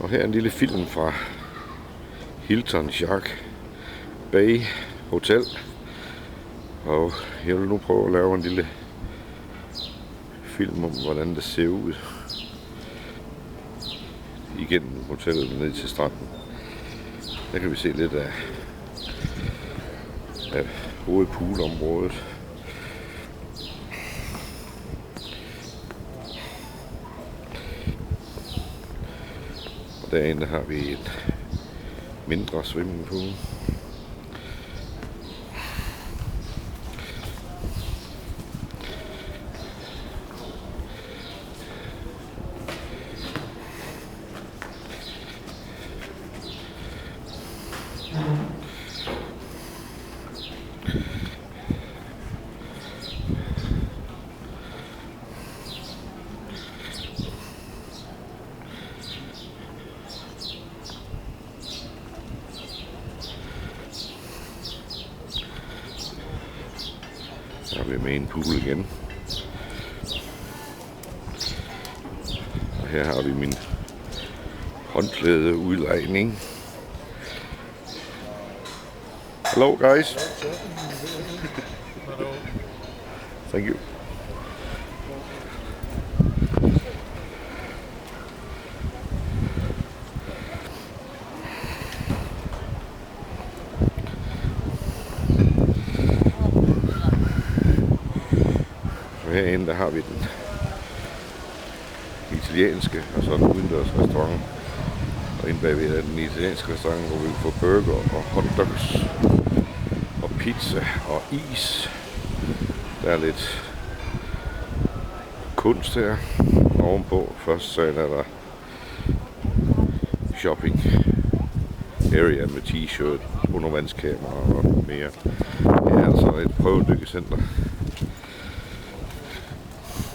Og her er en lille film fra Hilton Shark Bay Hotel. Og jeg vil nu prøve at lave en lille film om, hvordan det ser ud igennem hotellet ned til stranden. Der kan vi se lidt af hovedpoolområdet. Og derinde har vi et mindre swimmingpool. Så er vi med en pool igen. Og her har vi min håndklæde udlejning. Hello guys. Thank you. Herinde der har vi den italienske og så den udendørs restaurant. Og inde bagved er den italienske restaurant, hvor vi kan få burger og hotdogs og pizza og is. Der er lidt kunst her ovenpå. Først så er der shopping area med t-shirt, undervandskamera og mere. Her er altså et prøvedykkecenter.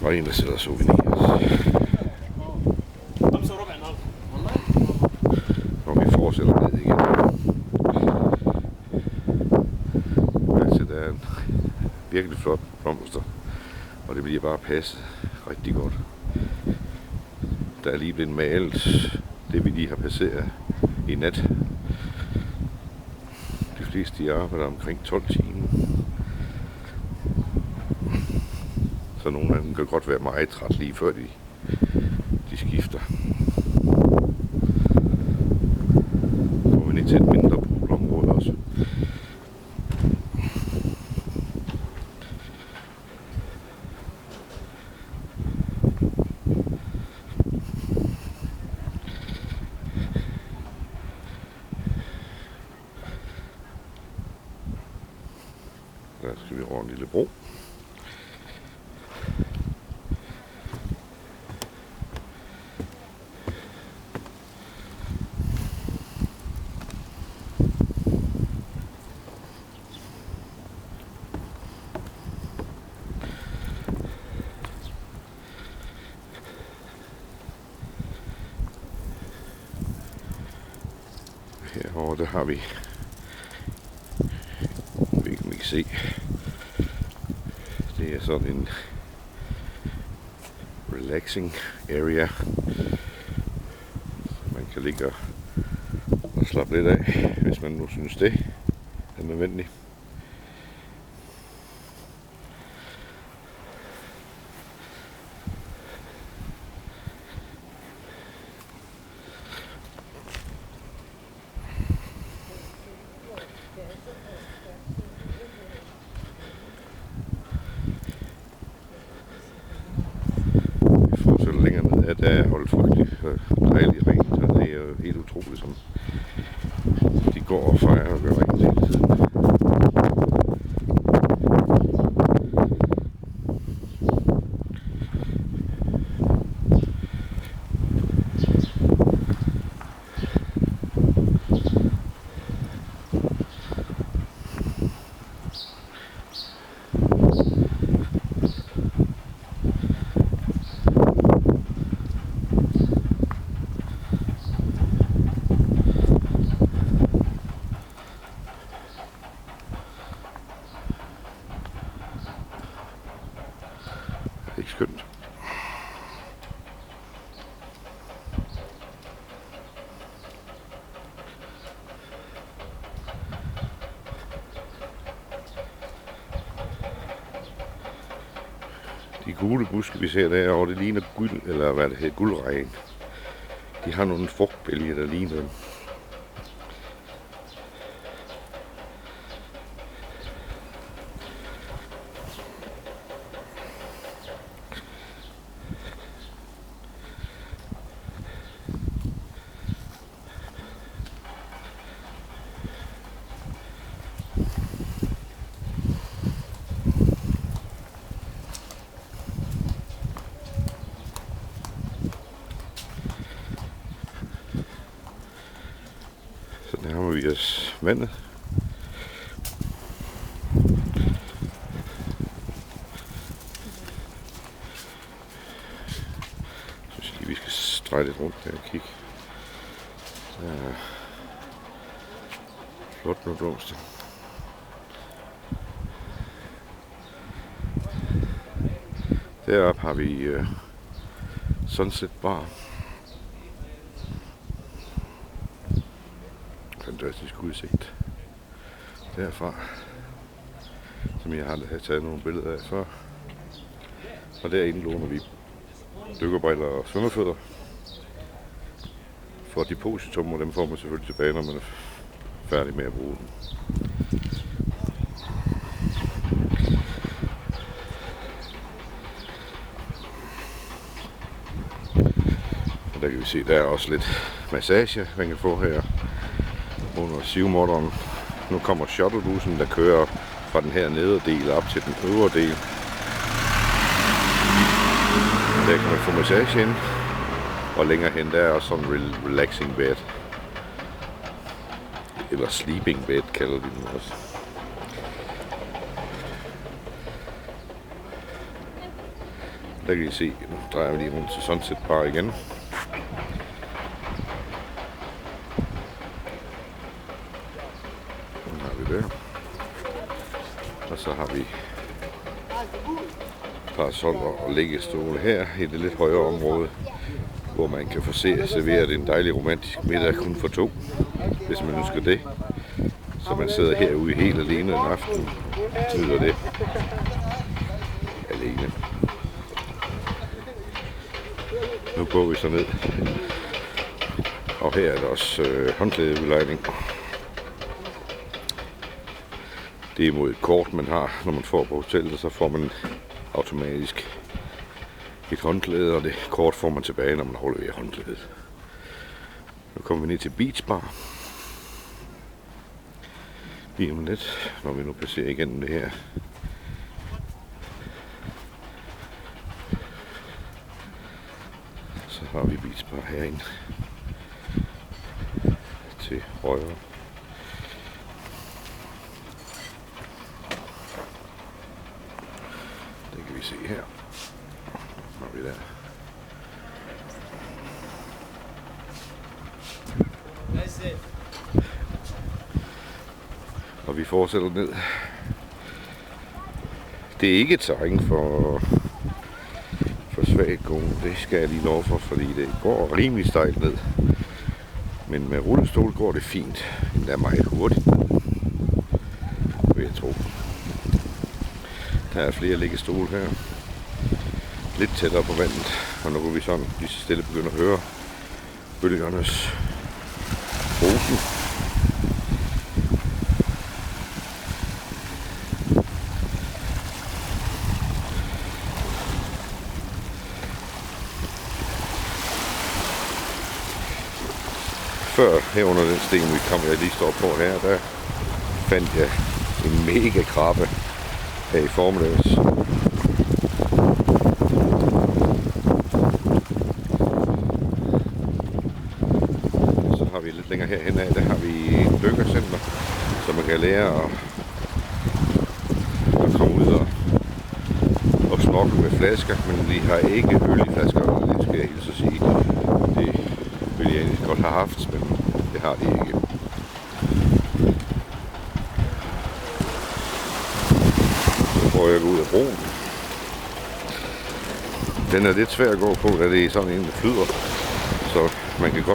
Og en, der sælger souvenirs. Og vi fortsætter ned igen. Altså, der er en virkelig flot blomster. Og det bliver bare passet rigtig godt. Der er lige blevet malet det, vi lige har passeret i nat. De fleste de arbejder omkring 12 timer. Så nogle af dem kan godt være meget træt lige før de skifter. Så er vi ned til et mindre poolområde også. Der skal vi over en lille bro. Herovre der har vi, hvilket man kan se, det er sådan en relaxing area. Man kan ligge og slappe lidt af, hvis man nu synes det er nødvendigt. Længere ned, at der er holdt frygteligt dejligt rent, og det er jo helt utroligt, som de går og fejrer og gør rent hele tiden. De gule buske, vi ser derovre, det ligner guld, eller hvad det hedder, guldregn. De har nogle frugtbælge, der ligner dem. Så nærmer vi os vandet. Så synes jeg, vi skal streje lidt rundt her og kigge. Der er flot med blomster. Deroppe har vi Sunset Bar. Fantastisk udsigt derfra, som jeg har taget nogle billeder af før. Og derinde låner vi dykkerbriller og svømmefødder. For depositum, og dem får man selvfølgelig tilbage, når man er færdig med at bruge dem. Og der kan vi se, der er også lidt massage, man kan få her under sivmodderen. Nu kommer shuttlebussen, der kører fra den her nedre del op til den øvre del. Der kan man få massage ind. Og længere hen, der er også sådan en relaxing bed. Eller sleeping bed, kalder de den også. Der kan I se, nu drejer vi lige rundt til Sunset Bar igen. Der. Og så har vi parasoller og liggestole her i det lidt højere område, hvor man kan få serveret en dejlig romantisk middag kun for to, hvis man ønsker det. Så man sidder herude helt alene en aften og nyder det alene. Nu går vi så ned, og her er der også håndklædeudlejning. Det er imod et kort, man har, når man får på hotellet, så får man automatisk et håndklæde, og det kort får man tilbage, når man afleverer håndklædet. Nu kommer vi ned til Beach Bar. Lige om lidt, når vi nu passerer igennem det her. Så har vi Beach Bar herinde til højre. Vi se her. Nu er vi der. Og vi fortsætter ned. Det er ikke et terræn for svagtgående. Det skal jeg lige love for, fordi det går rimelig stejlt ned. Men med rullestol går det fint. Det er meget hurtigt, vil jeg tro. Der er flere liggestole her. Lidt tættere på vandet. Og nu kan vi sådan lige så stille begynde at høre bølgernes brusen. Før her under den sten, jeg lige står på her, der fandt jeg en mega krabbe her i formiddags. Så har vi lidt længere herhen af, der har vi et dykkercenter, så man kan lære at komme ud og snorke med flasker, men vi har ikke øl i flasker, det skal jeg hilse at sige. Det ville jeg egentlig godt have haft, men det har de ikke. Hvor jeg går ud af broen. Den er lidt svær at gå på, da det er sådan en, der flyder. Så man kan godt